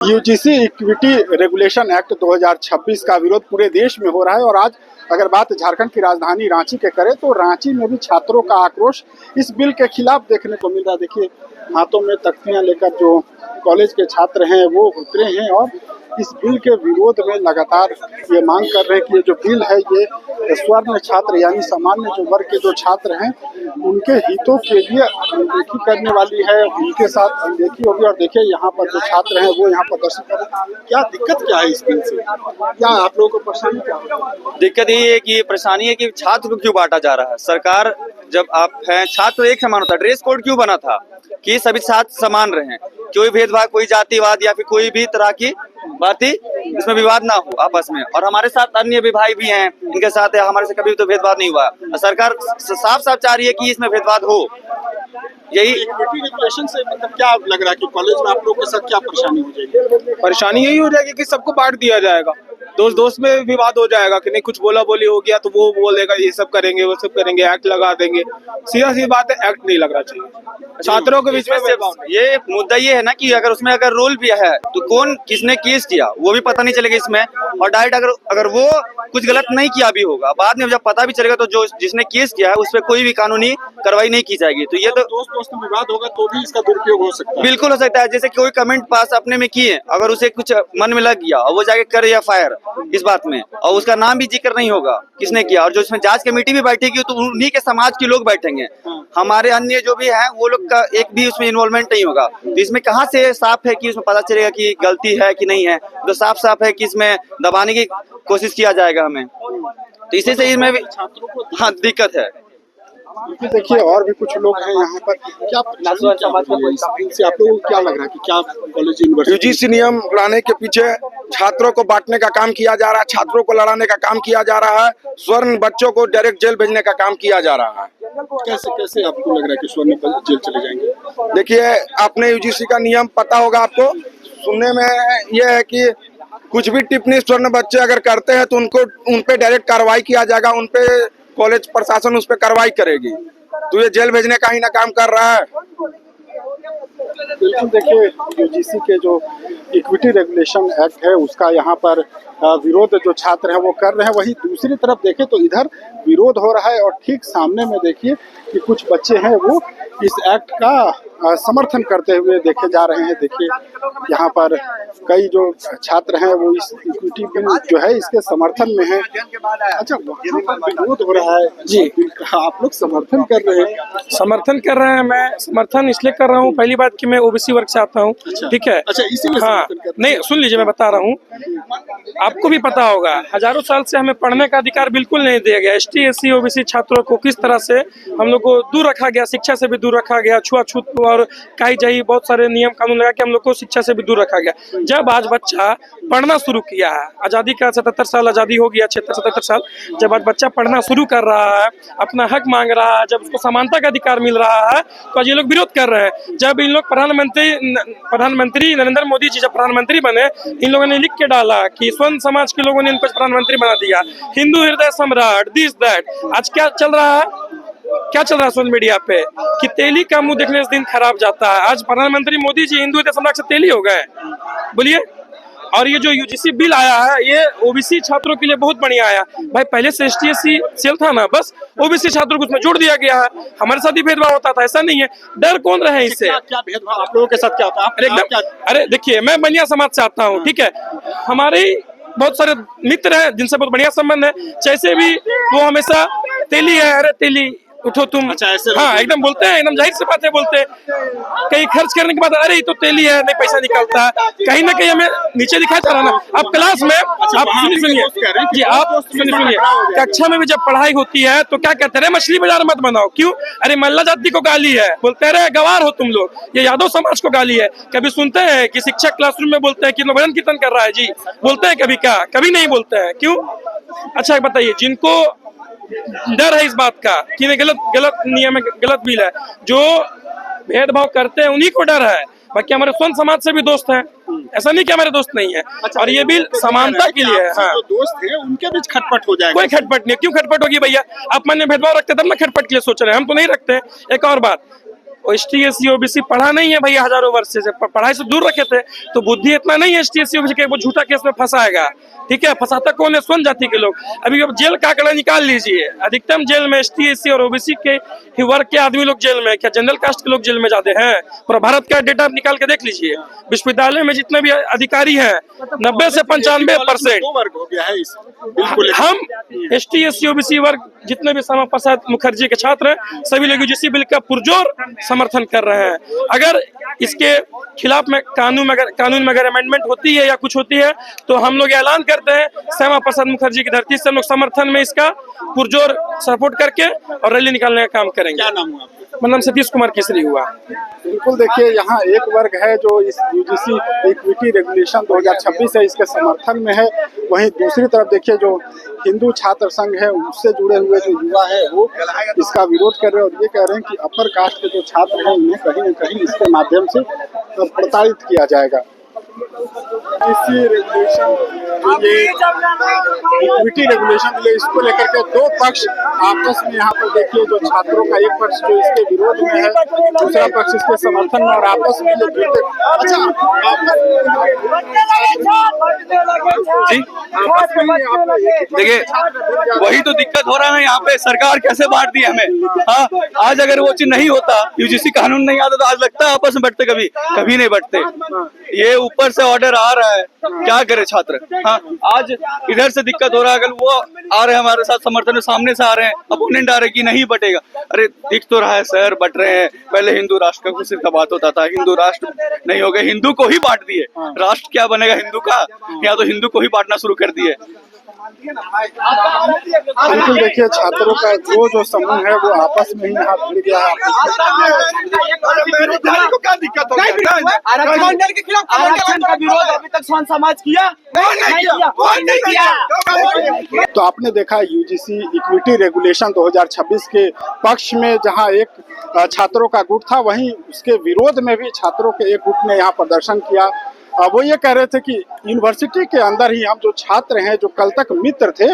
UGC equity regulation act 2026 का विरोध पूरे देश में हो रहा है और आज अगर बात झारखंड की राजधानी रांची के करें तो रांची में भी छात्रों का आक्रोश इस बिल के खिलाफ देखने को मिल रहा है। देखिए हाथों में तख्तियां लेकर जो कॉलेज के छात्र हैं वो उतरे हैं और इस बिल के विरोध में लगातार ये मांग कर रहे हैं कि ये जो बिल है ये स्वर्ण छात्र यानी सामान्य जो वर्ग के जो छात्र हैं उनके हितों के लिए अनदेखी करने वाली है, उनके साथ अनदेखी होगी। और देखिए यहाँ पर जो छात्र हैं वो यहाँ प्रदर्शन कर रहे हैं। क्या दिक्कत क्या है इस बिल से, क्या आप लोगों को परेशानी क्या है? दिक्कत ये है कि परेशानी है कि छात्र को क्यों बांटा जा रहा है। सरकार जब आप हैं छात्र एक समान होता है, ड्रेस कोड क्यों बना था कि सभी छात्र समान रहें, कोई भेदभाव कोई जातिवाद या फिर कोई भी तरह की बात इसमें विवाद ना हो आपस में। और हमारे साथ अन्य भी भाई भी हैं, इनके साथ हमारे से कभी तो भेदभाव नहीं हुआ। सरकार साफ साफ चाह रही है कि इसमें भेदभाव हो। यही रेगुलेशन से मतलब क्या लग रहा है कि कॉलेज में आप लोगों के साथ क्या परेशानी हो जाएगी? परेशानी यही हो जाएगी कि सबको बांट दिया जाएगा, दोस्त दोस्त में विवाद हो जाएगा कि नहीं कुछ बोला बोली हो गया तो वो बोलेगा ये सब करेंगे वो सब करेंगे, एक्ट लगा देंगे। सीधा सी बात है, एक्ट नहीं लगना चाहिए छात्रों के बीच में। ये मुद्दा ये है ना कि अगर उसमें अगर रोल भी है तो कौन किसने केस किया वो भी पता नहीं चलेगा इसमें। और डायरेक्ट अगर वो कुछ गलत नहीं किया भी होगा, बाद में जब पता भी चलेगा तो जो जिसने केस किया है उस पर कोई भी कानूनी कार्रवाई नहीं की जाएगी। तो ये तो दोस्त में विवाद होगा तो भी इसका दुरुपयोग हो सकता है। बिल्कुल हो सकता है। जैसे कोई कमेंट पास अपने में किए, अगर उसे कुछ मन में लग गया और वो जाके करे या फायर इस बात में, और उसका नाम भी जिक्र नहीं होगा किसने किया, और जो इसमें जांच कमेटी भी बैठेगी तो उन्हीं के समाज के लोग बैठेंगे, हमारे अन्य जो भी हैं वो लोग का एक भी उसमें इन्वॉल्वमेंट नहीं होगा। तो इसमें कहाँ से साफ है कि उसमें पता चलेगा कि गलती है कि नहीं है? तो साफ साफ है कि इसमें दबाने की कोशिश किया जाएगा हमें। तो इसी से इसमें भी हाँ दिक्कत है। देखिए और भी कुछ लोग हैं यहाँ पर, क्या से आप लोगों को क्या लग रहा है कि क्या कॉलेज यूनिवर्सिटी यूजीसी नियम लाने के पीछे छात्रों को बांटने का काम किया जा रहा है, छात्रों को लड़ाने का काम किया जा रहा है, स्वर्ण बच्चों को डायरेक्ट जेल भेजने का काम किया जा रहा है। कैसे कैसे आपको लग रहा है कि स्वर्ण जेल चले जाएंगे? देखिए आपने यूजीसी का नियम पता होगा आपको, सुनने में यह है कि कुछ भी टिप्पणी स्वर्ण बच्चे अगर करते हैं तो उन पे डायरेक्ट कार्रवाई किया जाएगा, उन पे कॉलेज प्रशासन उस पर कार्रवाई करेगी। तो ये जेल भेजने का ही ना काम कर रहा है। बिल्कुल, देखिए यूजीसी के जो इक्विटी रेगुलेशन एक्ट है उसका यहाँ पर विरोध जो छात्र हैं वो कर रहे हैं। वहीं दूसरी तरफ देखें तो इधर विरोध हो रहा है और ठीक सामने में देखिए कि कुछ बच्चे हैं वो इस एक्ट का समर्थन करते हुए देखे जा रहे हैं। देखिए यहाँ पर कई जो छात्र हैं वो इस इक्विटी बिल जो है इसके समर्थन में है। अच्छा, वहाँ पर विरोध हो रहा है जी, आप लोग समर्थन कर रहे हैं? समर्थन कर रहे हैं। मैं समर्थन इसलिए कर रहा हूँ, पहली बात कि मैं ओबीसी वर्ग से आता हूँ, ठीक है। अच्छा, इसीलिए हाँ, नहीं सुन लीजिए मैं बता रहा हूँ, आपको भी पता होगा हजारों साल से हमें पढ़ने का अधिकार बिल्कुल नहीं दिया गया। एसटी एससी ओबीसी छात्रों को किस तरह से हम लोग को दूर रखा गया, शिक्षा से भी दूर रखा गया, छुआछूत और काई जाई बहुत सारे नियम कानून लगा के हम लोग को शिक्षा से भी दूर रखा गया। जब आज बच्चा पढ़ना शुरू किया है, आज़ादी का 77 साल आज़ादी हो गया, 76-77 साल, जब आज बच्चा पढ़ना शुरू कर रहा है, अपना हक मांग रहा है, जब उसको समानता का अधिकार मिल रहा है तो आज ये लोग विरोध कर रहे हैं। जब इन लोग प्रधानमंत्री नरेंद्र मोदी जी जब प्रधानमंत्री बने, इन लोगों ने लिख के डाला कि स्वर्ण समाज के लोगों ने इनको प्रधानमंत्री बना दिया, हिंदू हृदय सम्राट, दिस दैट। आज क्या चल रहा है, क्या चल रहा है सोशल मीडिया पे कि तेली का मुंह देखने से दिन खराब जाता है। आज प्रधानमंत्री मोदी जी हिंदू हृदय सम्राट से तेली हो गए, बोलिए। और ये जो यूजीसी बिल आया है ये ओबीसी छात्रों के लिए बहुत बढ़िया आया। भाई पहले से एसटी एससी सेल था ना, बस ओबीसी छात्रों को उसमें जोड़ दिया गया है। हमारे साथ ही भेदभाव होता था, ऐसा नहीं है। डर कौन रहे इससे? क्या भेदभाव आप लोगों के साथ क्या होता है? एकदम, अरे देखिए मैं बनिया समाज से आता हूँ, ठीक है। हमारे बहुत सारे मित्र हैं जिनसे बहुत बढ़िया संबंध है, जैसे भी वो हमेशा तेली है, अरे तेली उठो तुम। अच्छा, ऐसे हाँ एकदम बोलते हैं, एकदम जाहिर सी बात है बोलते हैं। कहीं खर्च करने के बाद अरे ये तो तेली है, नहीं पैसा निकलता है, कहीं ना कहीं हमें नीचे दिखाया जा रहा ना। अब क्लास में आप सुनिए जी, आप सुनिए, कक्षा में भी जब पढ़ाई होती है तो क्या कहते हैं, मछली बाजार मत बनाओ। क्यों? अरे मल्ला जाति को गाली है, बोलते हैं अरे गवार हो तुम लोग, ये यादव समाज को गाली है। कभी सुनते हैं कि शिक्षक क्लासरूम में बोलते हैं कि भजन कीर्तन कर रहा है जी, बोलते हैं कभी? क्या कभी नहीं बोलते हैं, क्यों? अच्छा बताइए, जिनको डर है इस बात का कि गलत नियम है, गलत बिल है, जो भेदभाव करते हैं उन्हीं को डर है। बाकी हमारे स्वर्ण समाज से भी दोस्त हैं, ऐसा नहीं कि हमारे दोस्त नहीं है। अच्छा, और ये बिल समानता के लिए है। हाँ, जो दोस्त हैं उनके बीच खटपट हो जाएगा। कोई खटपट नहीं, क्यों खटपट होगी भैया? आप मन में भेदभाव रखते तब ना खटपट के लिए सोच रहे हैं, हम तो नहीं रखते। एक और बात, ST/SC OBC पढ़ा नहीं है भैया, हजारों वर्ष से पढ़ाई से दूर रखे थे, तो बुद्धि इतना नहीं है ST/SC OBC के वो झूठा केस में फंसाएगा। ठीक है, फंसाता कौन है? स्वर्ण जाति के लोग। अभी अब जेल का आंकड़ा निकाल लीजिए, अधिकतम जेल में ST/SC और OBC के ही वर्ग के आदमी लोग जेल में, क्या जनरल कास्ट के लोग जेल में जाते हैं? पूरा भारत का डेटा निकाल के देख लीजिए, विश्वविद्यालय में जितने भी अधिकारी हैं 90 से 95% दो वर्ग हो गया है इस बिल्कुल। हम ST/SC OBC वर्ग जितने भी श्यामा प्रसाद मुखर्जी के छात्र हैं, सभी लोग UGC बिल का पुरजोर समर्थन कर रहे हैं। अगर इसके खिलाफ में कानून में अगर अमेंडमेंट होती है या कुछ होती है, तो हम लोग ऐलान करते हैं श्यामा प्रसाद मुखर्जी की धरती से हम लोग समर्थन में इसका पुरजोर सपोर्ट करके और रैली निकालने का काम करेंगे। क्या नाम हुआ आपका? मेरा नाम सतीश कुमार केसरी हुआ। बिल्कुल, देखिए यहाँ एक वर्ग है जो इस UGC इक्विटी रेगुलेशन 2026 है इसके समर्थन में है, वहीं दूसरी तरफ देखिए जो हिंदू छात्र संघ है उससे जुड़े हुए जो युवा है वो इसका विरोध कर रहे हैं और ये कह रहे हैं कि अपर कास्ट के जो छात्र हैं उन्हें कहीं न कहीं इसके माध्यम से प्रताड़ित किया जाएगा। इसी रेगुलेशन इक्विटी रेगुलेशन के लिए इसको लेकर के दो पक्ष आपस में यहाँ पर देखिए जो छात्रों का एक पक्ष जो इसके विरोध में है, दूसरा पक्ष इसके समर्थन में और आपस में ये देखिए वही तो दिक्कत हो रहा है यहाँ पे, सरकार कैसे बांट दी हमें। हाँ, आज अगर वो चीज नहीं होता, UGC कानून नहीं आता, तो आज लगता है आपस में बैठते, कभी नहीं बैठते। ये ऊपर से ऑर्डर आ रहा है, क्या करे छात्र। हाँ, आज इधर से दिक्कत हो रहा है, अगर वो आ रहे हैं हमारे साथ समर्थन में, सामने से आ रहे हैं, अपोनेंट आ रहे हैं कि नहीं बटेगा। अरे दिख तो रहा है सर, बट रहे हैं। पहले हिंदू राष्ट्र का कुछ का बात होता था, हिंदू राष्ट्र नहीं हो गए, हिंदू को ही बांट दिए। राष्ट्र क्या बनेगा हिंदू का? या तो हिंदू को ही बांटना शुरू कर दिए। बिल्कुल, देखिए छात्रों का जो समूह है वो आपस में ही यहाँ भिड़ गया है। क्या दिक्कत हो गई? आरक्षण के खिलाफ आरक्षण का विरोध अभी तक स्वान समाज किया नहीं किया। तो आपने देखा UGC इक्विटी रेगुलेशन 2026 के पक्ष में जहां एक छात्रों का गुट था, वहीं उसके विरोध में भी छात्रों के एक गुट ने यहाँ प्रदर्शन किया। वो ये कह रहे थे कि यूनिवर्सिटी के अंदर ही हम जो छात्र हैं जो कल तक मित्र थे,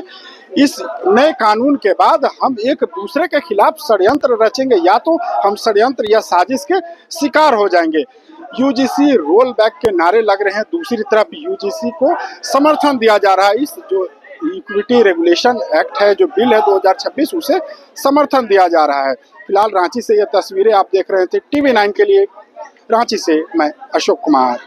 इस नए कानून के बाद हम एक दूसरे के खिलाफ षड्यंत्र रचेंगे, या तो हम षड्यंत्र या साजिश के शिकार हो जाएंगे। UGC रोल बैक के नारे लग रहे हैं, दूसरी तरफ UGC को समर्थन दिया जा रहा है। इस जो इक्विटी रेगुलेशन एक्ट है, जो बिल है 2026, उसे समर्थन दिया जा रहा है। फिलहाल रांची से ये तस्वीरें आप देख रहे थे। TV9 के लिए रांची से मैं अशोक कुमार।